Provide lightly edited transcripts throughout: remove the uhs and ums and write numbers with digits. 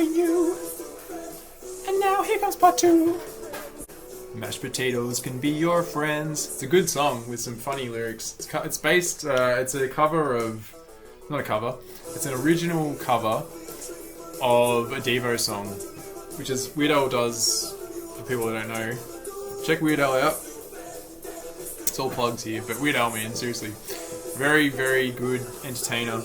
helping you. And now here comes part 2. Mashed potatoes can be your friends. It's a good song with some funny lyrics. It's based, it's a cover of, not a cover, it's an original cover of a Devo song, which is Weird Al does, for people who don't know. Check Weird Al out. It's all plugs here, but Weird Al, man, seriously. Very, very good entertainer.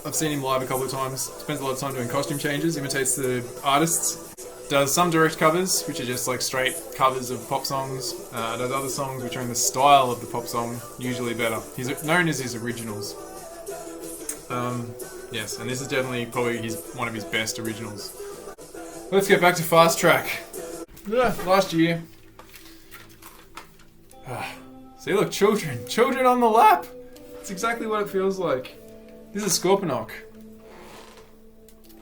I've seen him live a couple of times. Spends a lot of time doing costume changes, imitates the artists. Does some direct covers, which are just like straight covers of pop songs. Does other songs which are in the style of the pop song, usually better. He's known as his originals. Yes, and this is definitely probably one of his best originals. Let's get back to Fast Track. Last year. See, look, children on the lap. It's exactly what it feels like. This is Scorponok.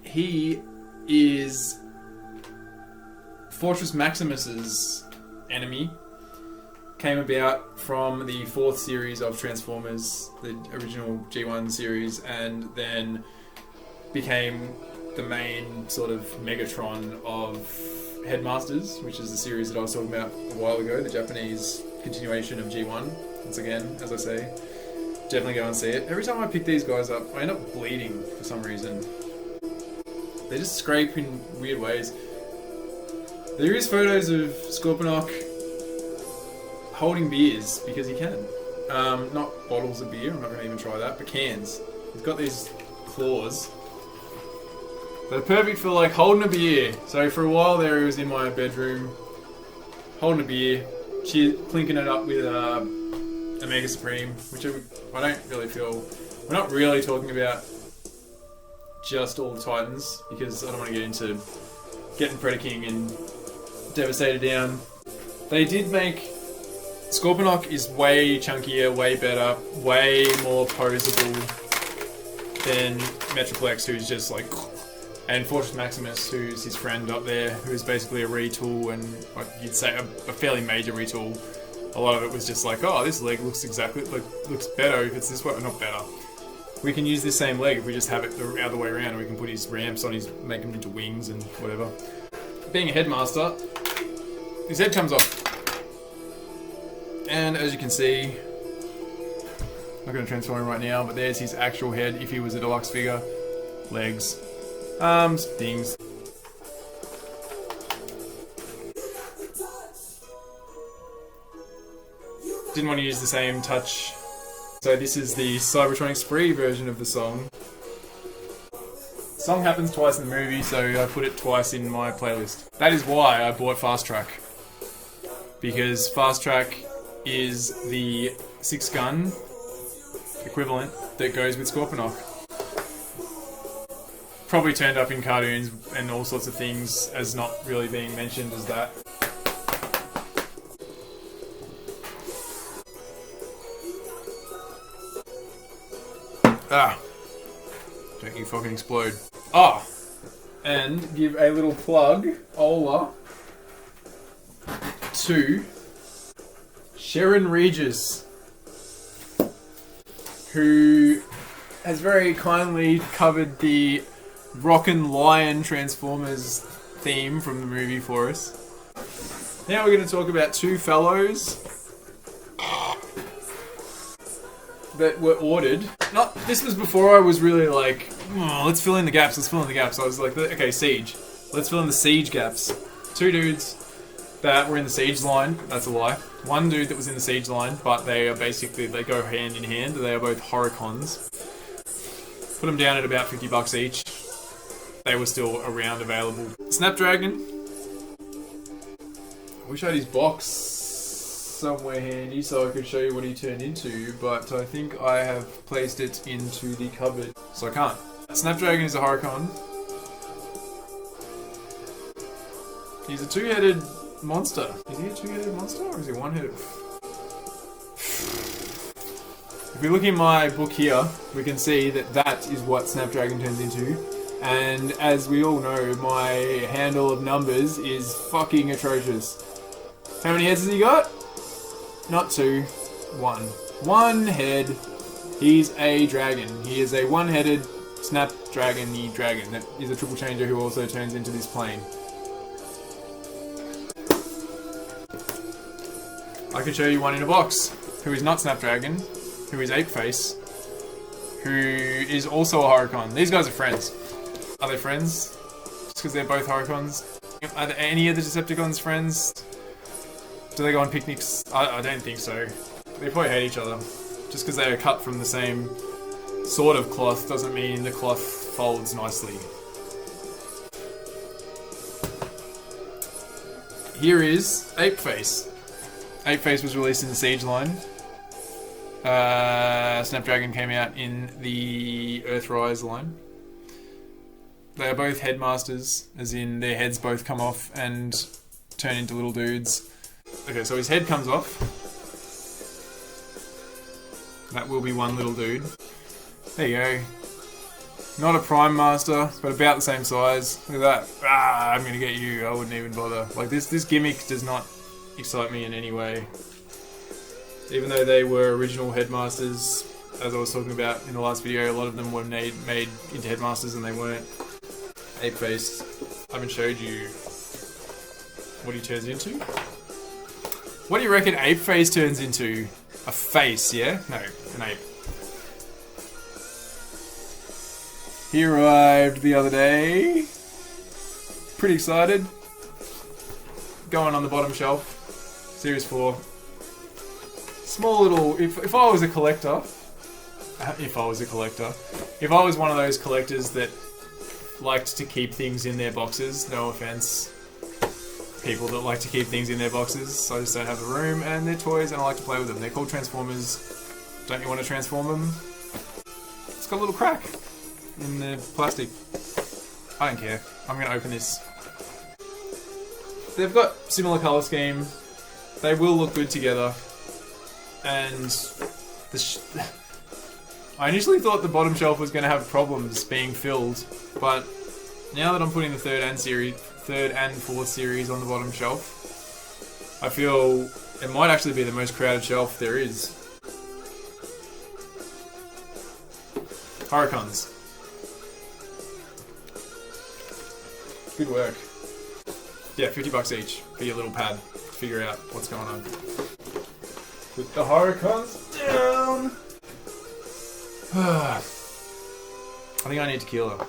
He is Fortress Maximus's enemy. Came about from the 4th series of Transformers, the original G1 series, and then became the main sort of Megatron of Headmasters, which is the series that I was talking about a while ago, the Japanese continuation of G1. Once again, as I say, definitely go and see it. Every time I pick these guys up, I end up bleeding for some reason. They just scrape in weird ways. There is photos of Scorponok holding beers, because he can. Not bottles of beer, I'm not going to even try that, but cans. He's got these claws. They're perfect for like holding a beer. So for a while there he was in my bedroom, holding a beer, clinking it up with a Mega Supreme, which I don't really feel... We're not really talking about just all the Titans, because I don't want to get into getting Predaking and Devastator down. They did make... Scorponok is way chunkier, way better, way more posable than Metroplex, who's just like... And Fortress Maximus, who's his friend up there, who's basically a retool, and what you'd say a fairly major retool. A lot of it was just like, oh, this leg looks looks better if it's this way, or not better. We can use this same leg if we just have it the other way around, and we can put his ramps on make them into wings and whatever. Being a Headmaster, his head comes off. And as you can see, I'm not going to transform him right now, but there's his actual head if he was a deluxe figure. Legs, arms, things. Didn't want to use the same touch. So this is the Cybertronic Spree version of the song. The song happens twice in the movie, so I put it twice in my playlist. That is why I bought Fast Track. Because Fast Track is the 6-gun equivalent that goes with Scorponok. Probably turned up in cartoons and all sorts of things as not really being mentioned as that. Don't you fucking explode. And give a little plug, Ola, to Sharon Regis, who has very kindly covered the Rockin' Lion Transformers theme from the movie for us. Now we're going to talk about two fellows that were ordered. This was before I was really like, let's fill in the gaps, I was like, okay, Siege. Let's fill in the Siege gaps. Two dudes that were in the Siege line, that's a lie. One dude that was in the Siege line, but they go hand in hand. They are both Horrorcons. Put them down at about $50 each. They were still around available. Snapdragon. I wish I had his box somewhere handy so I could show you what he turned into, but I think I have placed it into the cupboard, so I can't. Snapdragon is a Horrorcon. He's a two-headed monster. Is he a two-headed monster or is he one-headed? If we look in my book here, we can see that that is what Snapdragon turns into. And as we all know, my handle of numbers is fucking atrocious. How many heads has he got? Not two. One. One head. He's a dragon. He is a one-headed Snapdragon the Dragon. That is a triple changer who also turns into this plane. I could show you one in a box, who is not Snapdragon, who is Apeface, who is also a Horrorcon. These guys are friends. Are they friends? Just because they're both Horrorcons? Are there any of the Decepticons friends? Do they go on picnics? I don't think so. They probably hate each other. Just because they are cut from the same sort of cloth doesn't mean the cloth folds nicely. Here is Apeface. Apeface was released in the Siege line. Snapdragon came out in the Earthrise line. They are both headmasters, as in their heads both come off and turn into little dudes. Okay, so his head comes off. That will be one little dude. There you go. Not a Prime Master, but about the same size. Look at that. Ah, I'm gonna get you. I wouldn't even bother. Like, this gimmick does not excite me in any way. Even though they were original headmasters, as I was talking about in the last video, a lot of them were made into headmasters and they weren't. Apeface, I haven't showed you what he turns into. What do you reckon Apeface turns into? A face, yeah? No, an ape. He arrived the other day. Pretty excited. Going on the bottom shelf. Series 4. Small little... If I was a collector... If I was one of those collectors that liked to keep things in their boxes, no offense, people that like to keep things in their boxes, I just don't have the room, and they're toys and I like to play with them. They're called Transformers. Don't you want to transform them? It's got a little crack in the plastic. I don't care. I'm going to open this. They've got similar colour scheme. They will look good together. And I initially thought the bottom shelf was going to have problems being filled, but now that I'm putting the third and fourth series on the bottom shelf, I feel it might actually be the most crowded shelf there is. Horrorcons. Good work. Yeah, $50 each for your little pad to figure out what's going on. Put the Horrorcons down! I think I need tequila.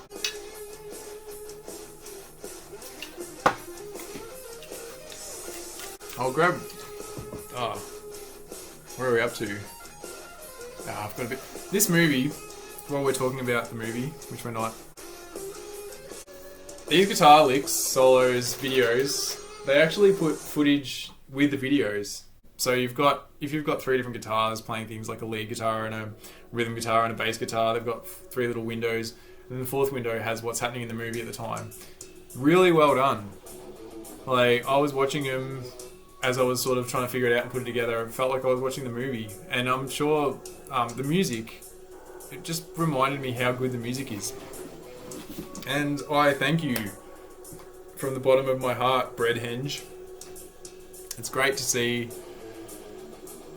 I'll grab... Oh. Where are we up to? I've got a bit... This movie, while we're talking about the movie, which we're not... These guitar licks, solos, videos, they actually put footage with the videos. So if you've got 3 different guitars playing things like a lead guitar and a rhythm guitar and a bass guitar, they've got 3 little windows, and the 4th window has what's happening in the movie at the time. Really well done. Like, I was watching them as I was sort of trying to figure it out and put it together. It felt like I was watching the movie, and I'm sure the music, it just reminded me how good the music is. And I thank you from the bottom of my heart, Breadhenge. It's great to see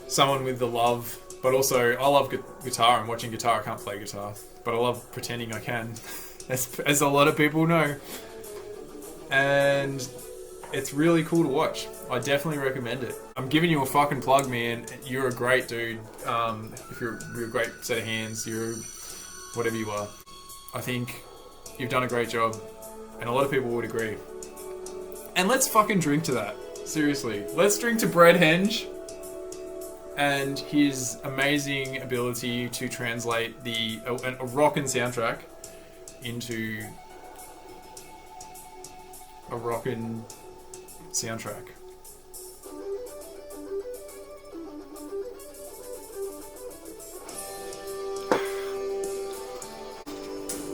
someone with the love, but also I love guitar and watching guitar. I can't play guitar, but I love pretending I can, as a lot of people know. And it's really cool to watch. I definitely recommend it. I'm giving you a fucking plug, man. You're a great dude. If you're a great set of hands, you're whatever you are. I think you've done a great job, and a lot of people would agree. And let's fucking drink to that. Seriously, let's drink to Breadhenge and his amazing ability to translate a rockin' soundtrack into a rockin' soundtrack.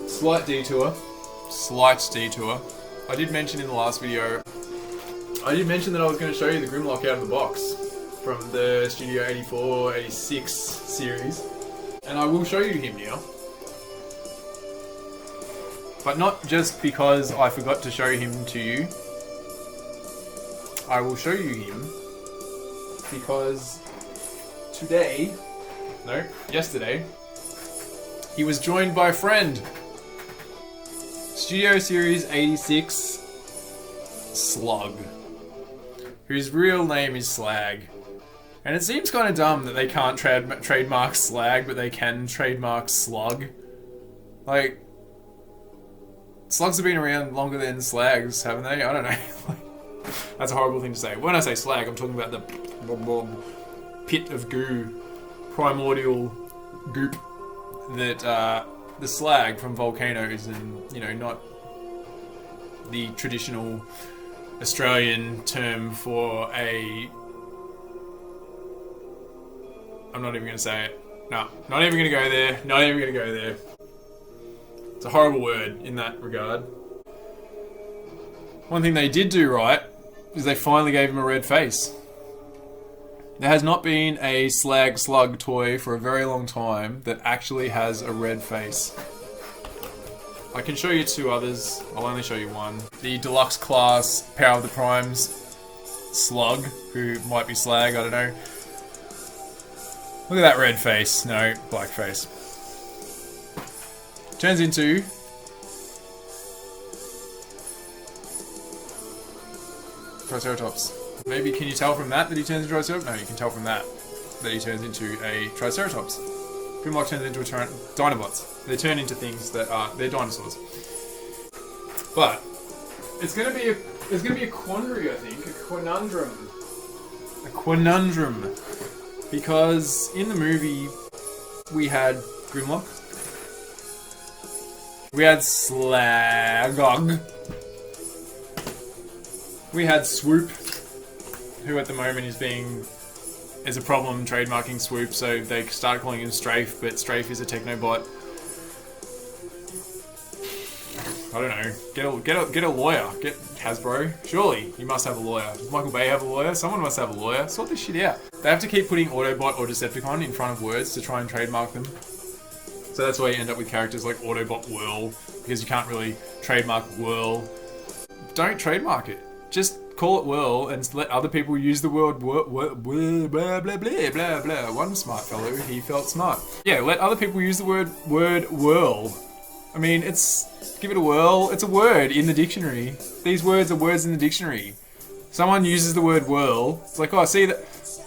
Slight detour. I did mention in the last video, that I was going to show you the Grimlock out of the box from the Studio 84, 86 series. And I will show you him now. But not just because I forgot to show him to you. I will show you him because yesterday, he was joined by a friend. Studio Series 86 Slug, whose real name is Slag. And it seems kind of dumb that they can't trademark Slag, but they can trademark Slug. Like, slugs have been around longer than slags, haven't they? I don't know. That's a horrible thing to say. When I say slag, I'm talking about the pit of goo, primordial goop that the slag from volcanoes, and, you know, not the traditional Australian term for a... I'm not even going to say it. No, not even going to go there. Not even going to go there. It's a horrible word in that regard. One thing they did do right is they finally gave him a red face. There has not been a Slag Slug toy for a very long time that actually has a red face. I can show you two others. I'll only show you one. The deluxe class Power of the Primes Slug, who might be Slag, I don't know. Look at that red face. No, black face. Turns into Triceratops. Maybe can you tell from that he turns into a Triceratops? No, you can tell from that he turns into a Triceratops. Grimlock turns into a Dinobots. They turn into things that are they're dinosaurs. But it's gonna be a quandary, I think, a conundrum, because in the movie we had Grimlock. We had Slagog. We had Swoop, who at the moment is a problem trademarking Swoop, so they started calling him Strafe, but Strafe is a Technobot. I don't know. Get a lawyer. Get Hasbro. Surely you must have a lawyer. Does Michael Bay have a lawyer? Someone must have a lawyer. Sort this shit out. They have to keep putting Autobot or Decepticon in front of words to try and trademark them. So that's why you end up with characters like Autobot Whirl, because you can't really trademark Whirl. Don't trademark it. Just call it Whirl and let other people use the word blah, blah, blah, blah, blah, blah. One smart fellow, he felt smart. Yeah, let other people use the word whirl. I mean, give it a whirl. It's a word in the dictionary. These words are words in the dictionary. Someone uses the word whirl. It's like, oh, see that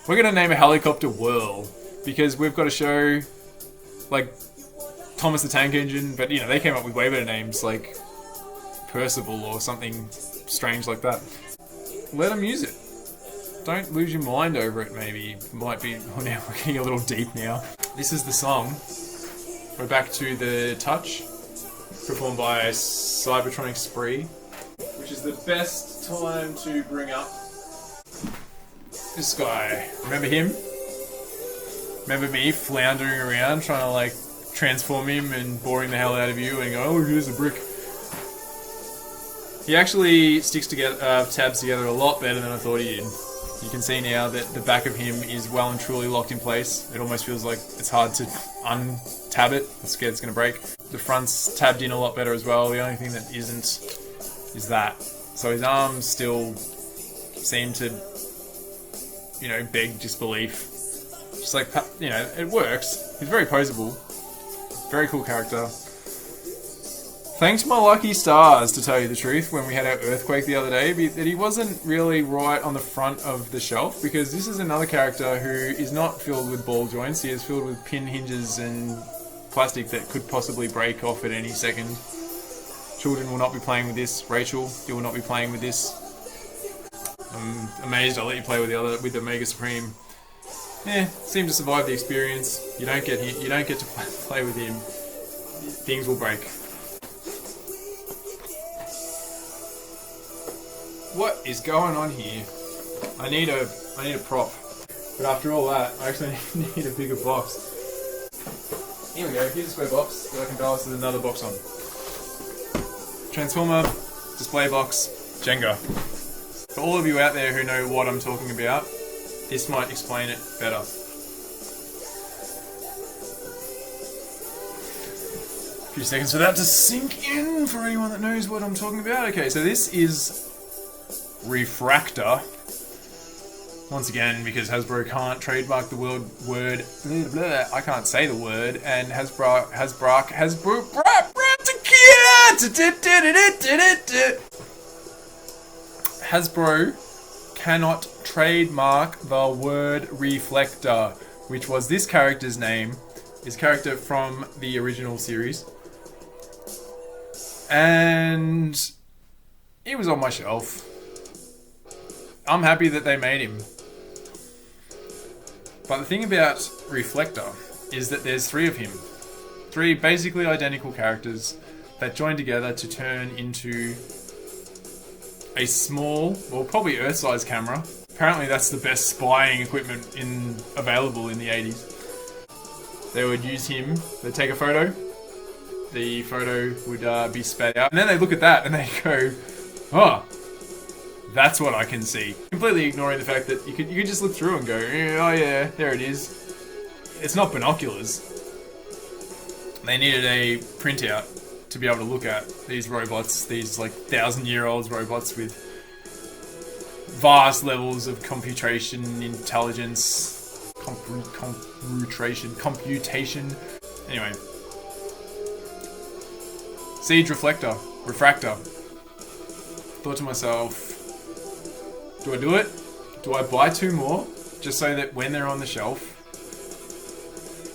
we're gonna name a helicopter Whirl because we've got to show, like, Thomas the Tank Engine, but you know they came up with way better names like Percival or something strange like that. Let them use it. Don't lose your mind over it. Maybe might be. Oh, now we're getting a little deep now. This is the song. We're back to the Touch, performed by Cybertronic Spree, which is the best time to bring up this guy. Remember him? Remember me floundering around trying to like transform him and boring the hell out of you and go, oh, here's a brick. He actually sticks together, tabs together a lot better than I thought he did. You can see now that the back of him is well and truly locked in place. It almost feels like it's hard to untab it. I'm scared it's going to break. The front's tabbed in a lot better as well. The only thing that isn't is that. So his arms still seem to, you know, beg disbelief. Just like, you know, it works. He's very poseable. Very cool character. Thanks my lucky stars, to tell you the truth, when we had our earthquake the other day, that he wasn't really right on the front of the shelf, because this is another character who is not filled with ball joints. He is filled with pin hinges and plastic that could possibly break off at any second. Children will not be playing with this. Rachel, you will not be playing with this. I'm amazed I let you play with the Mega Supreme. Seem to survive the experience. You don't get to play with him. Things will break. What is going on here? I need a prop. But after all that, I actually need a bigger box. Here we go. Here's a square box that I can balance with another box on. Transformer, display box, Jenga. For all of you out there who know what I'm talking about, this might explain it better. A few seconds for that to sink in for anyone that knows what I'm talking about. Okay, so this is Refractor. Once again, because Hasbro can't trademark the word blah, blah, I can't say the word, and Hasbro Hasbro cannot trademark the word Refractor, which was this character's name, his character from the original series. And he was on my shelf. I'm happy that they made him. But the thing about Refractor is that there's 3 of him. 3 basically identical characters that join together to turn into a small, well, probably Earth-size camera. Apparently that's the best spying equipment available in the 80s. They would use him, they'd take a photo, the photo would be spat out, and then they look at that and they go, oh, that's what I can see. Completely ignoring the fact that you could just look through and go, oh yeah, there it is. It's not binoculars. They needed a printout to be able to look at these robots, these like 1,000-year-old robots with vast levels of computation, intelligence, computation. Anyway. Siege Refractor. Thought to myself, do I do it? Do I buy 2 more? Just so that when they're on the shelf,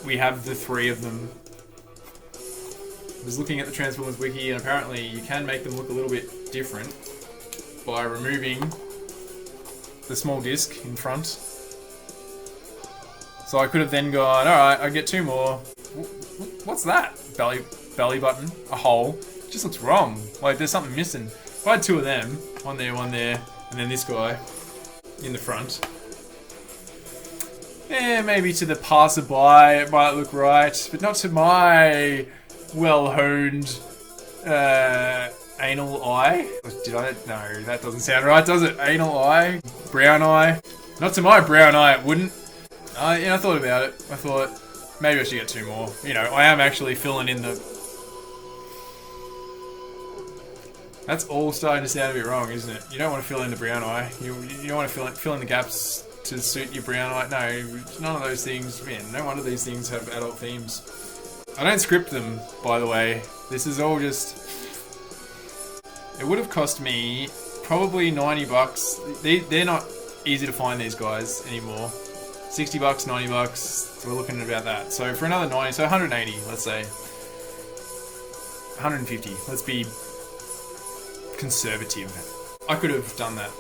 we have the 3 of them. I was looking at the Transformers wiki, and apparently you can make them look a little bit different by removing the small disc in front. So I could have then gone, alright, I get 2 more. What's that? Belly button, a hole. It just looks wrong. Like there's something missing. If I had 2 of them, one there, and then this guy in the front. Maybe to the passerby it might look right, but not to my well-honed anal eye. Did I? No, that doesn't sound right, does it? Anal eye? Brown eye? Not to my brown eye, it wouldn't. I thought about it. I thought, maybe I should get 2 more. You know, I am actually filling in the... That's all starting to sound a bit wrong, isn't it? You don't want to fill in the brown eye. You don't want to fill in the gaps to suit your brown eye. No, none of those things. Man, no wonder these things have adult themes. I don't script them, by the way. This is all just... It would have cost me probably $90. They're not easy to find, these guys, anymore. $60, $90, we're looking at about that. So for another 90, so 180, let's say. 150, let's be conservative. I could have done that.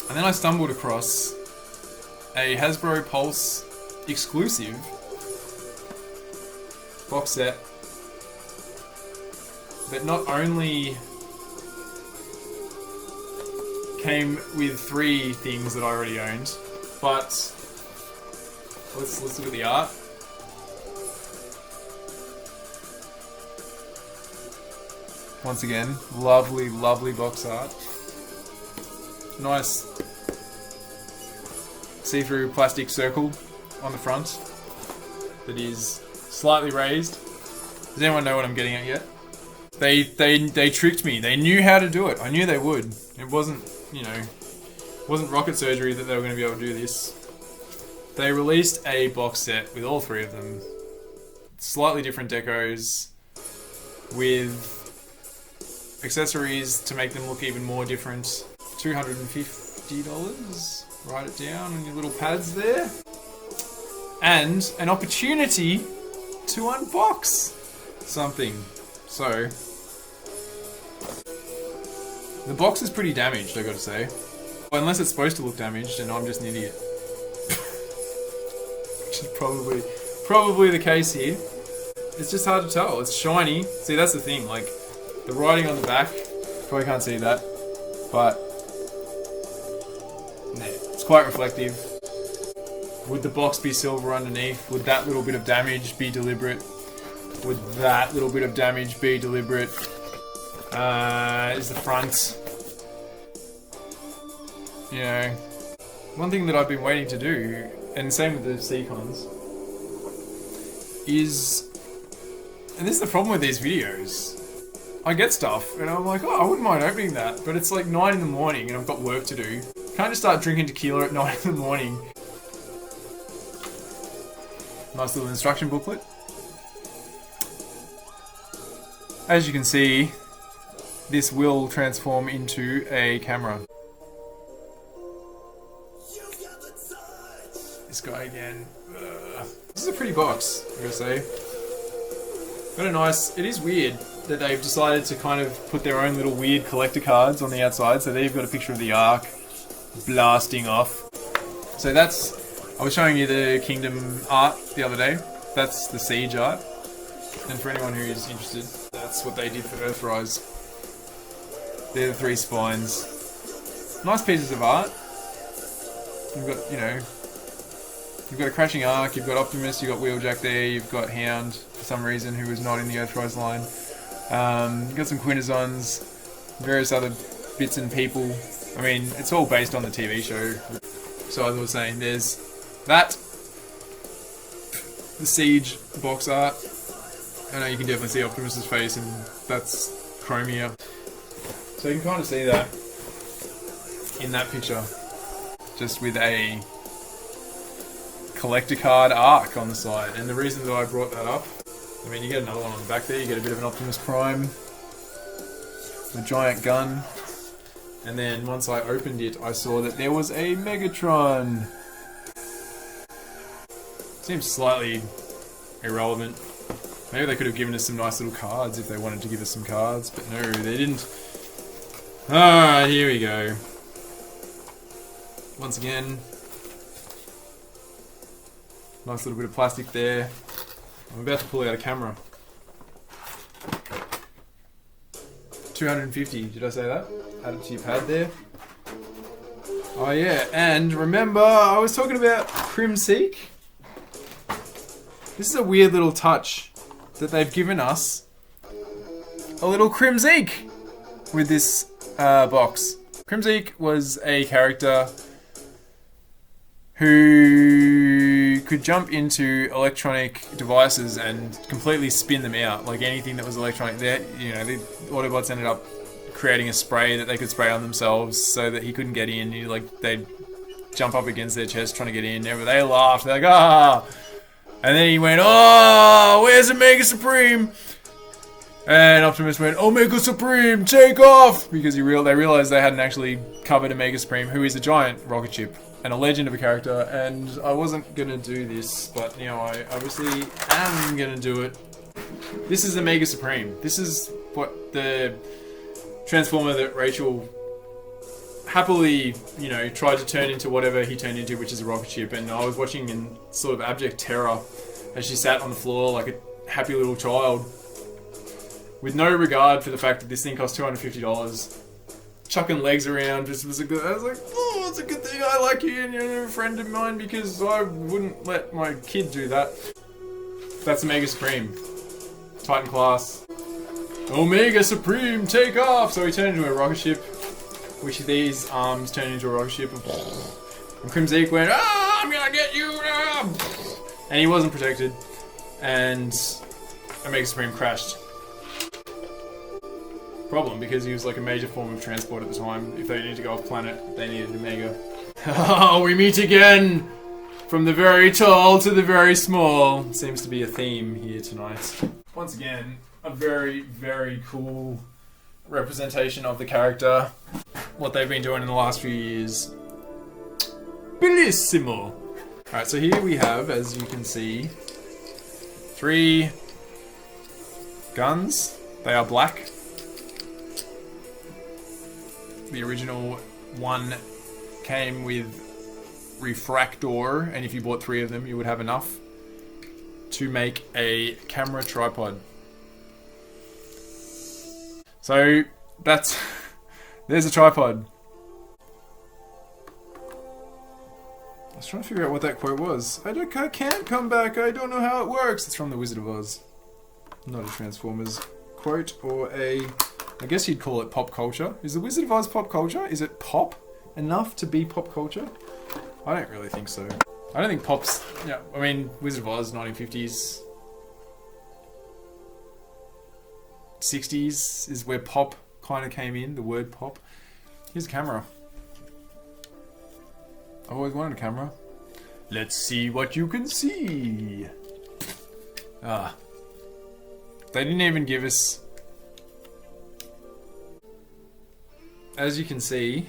And then I stumbled across a Hasbro Pulse exclusive box set that not only came with 3 things that I already owned, but let's look at the art. Once again, lovely, lovely box art. Nice see-through plastic circle on the front that is slightly raised. Does anyone know what I'm getting at yet? They tricked me. They knew how to do it. I knew they would. It wasn't, wasn't rocket surgery that they were going to be able to do this. They released a box set with all 3 of them. Slightly different decos with accessories to make them look even more different. $250. Write it down on your little pads there. And an opportunity to unbox something. So, the box is pretty damaged, I gotta say. Well, unless it's supposed to look damaged and I'm just an idiot. Which is probably the case here. It's just hard to tell. It's shiny. See, that's the thing. Like, the writing on the back, probably can't see that, but nah, it's quite reflective. Would the box be silver underneath? Would that little bit of damage be deliberate? Would that little bit of damage be deliberate? Is the front. One thing that I've been waiting to do, and same with the Seacons, is, and this is the problem with these videos, I get stuff, and I'm like, oh, I wouldn't mind opening that, but it's like 9 in the morning and I've got work to do. Can't just start drinking tequila at 9 in the morning. Nice little instruction booklet. As you can see, this will transform into a camera. This guy again. This is a pretty box, I gotta say. Got a nice... It is weird that they've decided to kind of put their own little weird collector cards on the outside. So there you've got a picture of the Ark blasting off. So that's... I was showing you the Kingdom art the other day. That's the Siege art. And for anyone who is interested, that's what they did for Earthrise. They're the 3 spines. Nice pieces of art. You've got, you know... You've got a crashing Ark, you've got Optimus, you've got Wheeljack there, you've got Hound, for some reason, who was not in the Earthrise line. You've got some Quintessons, various other bits and people. I mean, it's all based on the TV show. So as I was saying, there's that. The Siege box art. I know you can definitely see Optimus's face, and that's Chromia. So you can kind of see that in that picture. Just with a collector card Ark on the side. And the reason that I brought that up, I mean, you get another one on the back there, you get a bit of an Optimus Prime, a giant gun, and then once I opened it, I saw that there was a Megatron. Seems slightly irrelevant. Maybe they could have given us some nice little cards if they wanted to give us some cards, but no, they didn't. Alright, here we go. Once again, nice little bit of plastic there. I'm about to pull out a camera. 250, did I say that? Add it to your pad there. Oh yeah, and remember I was talking about Crimseek? This is a weird little touch that they've given us. A little Crimseek with this box. Crimseek was a character who could jump into electronic devices and completely spin them out. Like anything that was electronic. The Autobots ended up creating a spray that they could spray on themselves so that he couldn't get in. They'd jump up against their chest trying to get in. They laughed. They're like, ah! And then he went, oh, where's Omega Supreme? And Optimus went, Omega Supreme, take off! Because they realized they hadn't actually covered Omega Supreme, who is a giant rocket ship and a legend of a character. And I wasn't gonna do this, but you know, I obviously am gonna do it. This is Omega Supreme. This is what the Transformer that Rachel happily, you know, tried to turn into whatever he turned into, which is a rocket ship. And I was watching in sort of abject terror as she sat on the floor like a happy little child, with no regard for the fact that this thing cost $250. Chucking legs around, I was like, oh, it's a good thing I like you and you're a friend of mine, because I wouldn't let my kid do that. That's Omega Supreme. Titan class. Omega Supreme, take off! So he turned into a rocket ship, which these arms turned into a rocket ship. And Crimseek went, ah, I'm gonna get you! And he wasn't protected. And Omega Supreme crashed. Problem, because he was like a major form of transport at the time. If they needed to go off planet, they needed Omega. Oh, we meet again! From the very tall to the very small. Seems to be a theme here tonight. Once again, a very, very cool representation of the character. What they've been doing in the last few years. Bellissimo! Alright, so here we have, as you can see, 3 guns. They are black. The original one came with Refractor, and if you bought 3 of them, you would have enough to make a camera tripod. So that's there's a tripod. I was trying to figure out what that quote was. I can't come back. I don't know how it works. It's from The Wizard of Oz. Not a Transformers quote or a... I guess you'd call it pop culture. Is The Wizard of Oz pop culture? Is it pop enough to be pop culture? I don't really think so. I don't think pop's... Yeah, I mean, Wizard of Oz, 1950s. 60s is where pop kind of came in, the word pop. Here's a camera. I've always wanted a camera. Let's see what you can see. Ah. They didn't even give us as you can see,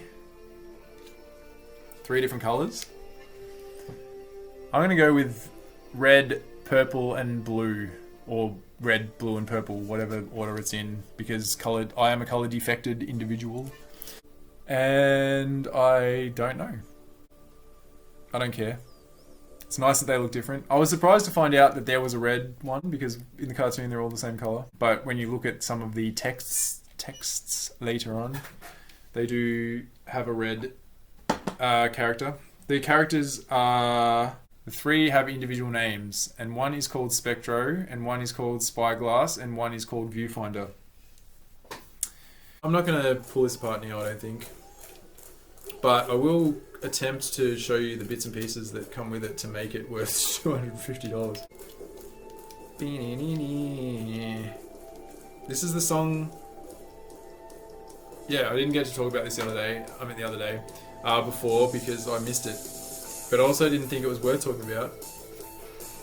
3 different colours. I'm going to go with red, purple and blue, or red, blue and purple, whatever order it's in, because I am a colour defected individual. And I don't know. I don't care. It's nice that they look different. I was surprised to find out that there was a red one, because in the cartoon they're all the same colour. But when you look at some of the texts later on, they do have a red character. The characters are... The 3 have individual names, and one is called Spectro, and one is called Spyglass, and one is called Viewfinder. I'm not going to pull this apart now, I don't think. But I will attempt to show you the bits and pieces that come with it to make it worth $250. This is the song... Yeah, I didn't get to talk about this the other day. Before, because I missed it. But I also didn't think it was worth talking about,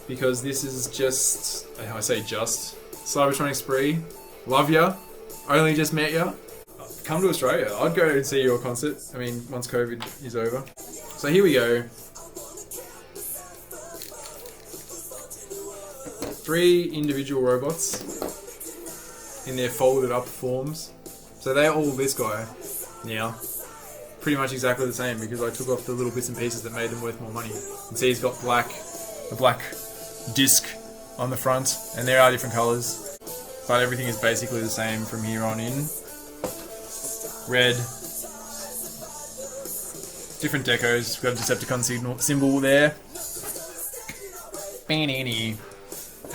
because this is just, I say just, Cybertronic Spree, love ya, only just met ya, come to Australia. I'd go and see your concert, I mean, once COVID is over. So here we go. 3 individual robots in their folded up forms. So they're all this guy now. Pretty much exactly the same, because I took off the little bits and pieces that made them worth more money. You can see he's got a black disc on the front, and there are different colours, but everything is basically the same from here on in. Red. Different decos. We've got a Decepticon symbol there.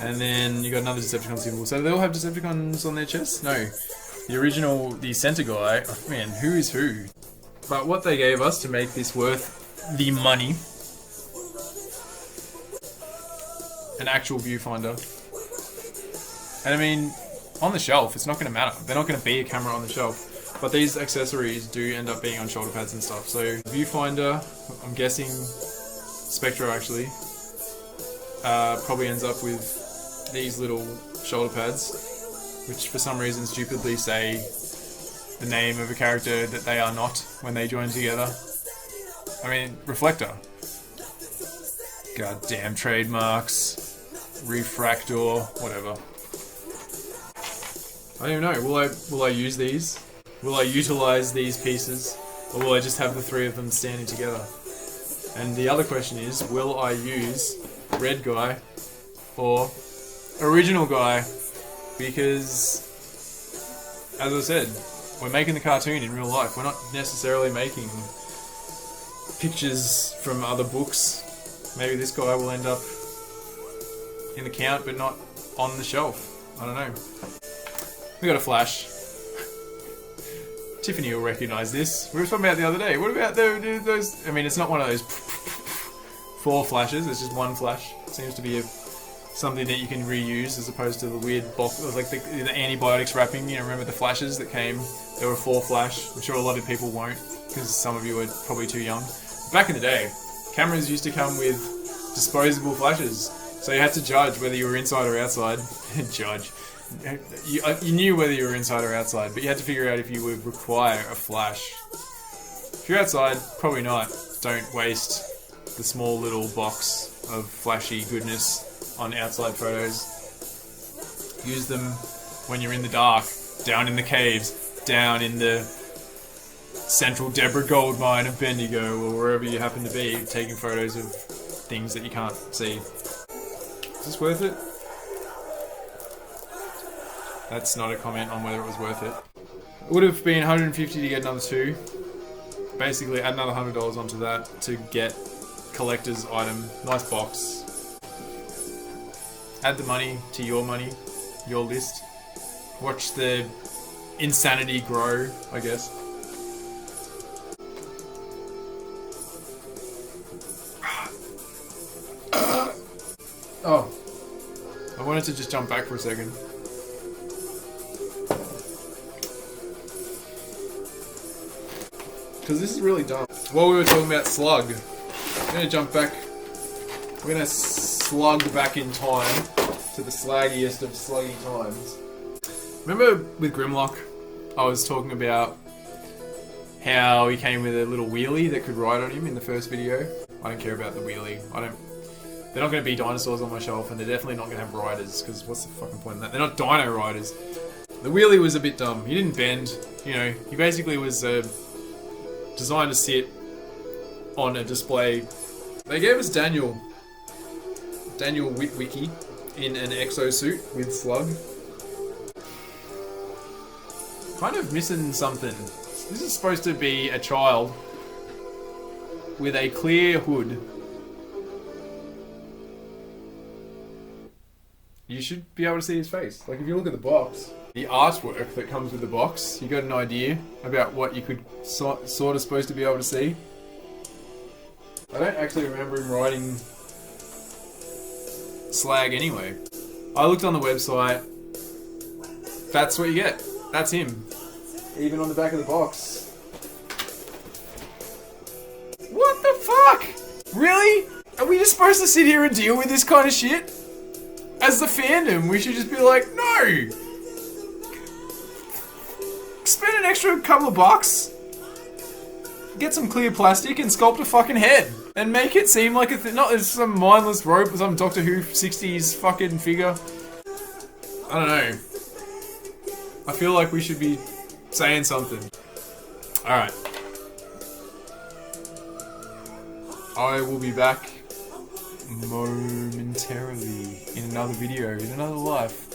And then you got another Decepticon symbol. So they all have Decepticons on their chests? No. The original, the center guy, oh man, who is who? But what they gave us to make this worth the money, an actual viewfinder. And I mean, on the shelf, it's not going to matter. They're not going to be a camera on the shelf. But these accessories do end up being on shoulder pads and stuff. So viewfinder, I'm guessing Spectro actually, probably ends up with these little shoulder pads, which for some reason stupidly say the name of a character that they are not when they join together. I mean, Refractor. Goddamn trademarks. Refractor, whatever. I don't even know. Will I use these? Will I utilize these pieces? Or will I just have the 3 of them standing together? And the other question is, will I use red guy or original guy? Because, as I said, we're making the cartoon in real life. We're not necessarily making pictures from other books. Maybe this guy will end up in the count, but not on the shelf. I don't know. We got a flash. Tiffany will recognise this. We were talking about it the other day. What about those? I mean, it's not one of those 4 flashes. It's just one flash. It seems to be something that you can reuse as opposed to the weird box, like the antibiotics wrapping. You know, remember the flashes that came? There were 4 flash. I'm sure a lot of people won't, because some of you are probably too young. Back in the day, cameras used to come with disposable flashes, so you had to judge whether you were inside or outside. Judge. You knew whether you were inside or outside, but you had to figure out if you would require a flash. If you're outside, probably not. Don't waste the small little box of flashy goodness on outside photos. Use them when you're in the dark, down in the caves, down in the central Deborah gold mine of Bendigo, or wherever you happen to be, taking photos of things that you can't see. Is this worth it? That's not a comment on whether it was worth it. It would have been $150 to get another 2. Basically, add another $100 onto that to get collector's item. Nice box. Add the money to your list. Watch the insanity grow, I guess. Oh. I wanted to just jump back for a second. Because this is really dumb. While we were talking about Slug, I'm going to jump back. We're going to slug back in time to the slaggiest of sluggy times. Remember with Grimlock, I was talking about how he came with a little wheelie that could ride on him in the first video. I don't care about the wheelie. They're not going to be dinosaurs on my shelf, and they're definitely not going to have riders, because what's the fucking point in that? They're not dino riders. The wheelie was a bit dumb. He didn't bend, you know, he basically was designed to sit on a display. They gave us Daniel Witwicky in an exosuit with Slug. Kind of missing something. This is supposed to be a child with a clear hood. You should be able to see his face. Like, if you look at the box, the artwork that comes with the box, you got an idea about what you could sort of supposed to be able to see. I don't actually remember him riding Slag anyway. I looked on the website. That's what you get. That's him. Even on the back of the box. What the fuck? Really? Are we just supposed to sit here and deal with this kind of shit? As the fandom, we should just be like, no! Spend an extra couple of bucks. Get some clear plastic and sculpt a fucking head. And make it seem like not as some mindless rope or some Doctor Who 60s fucking figure. I don't know. I feel like we should be saying something. Alright. I will be back momentarily in another video, in another life.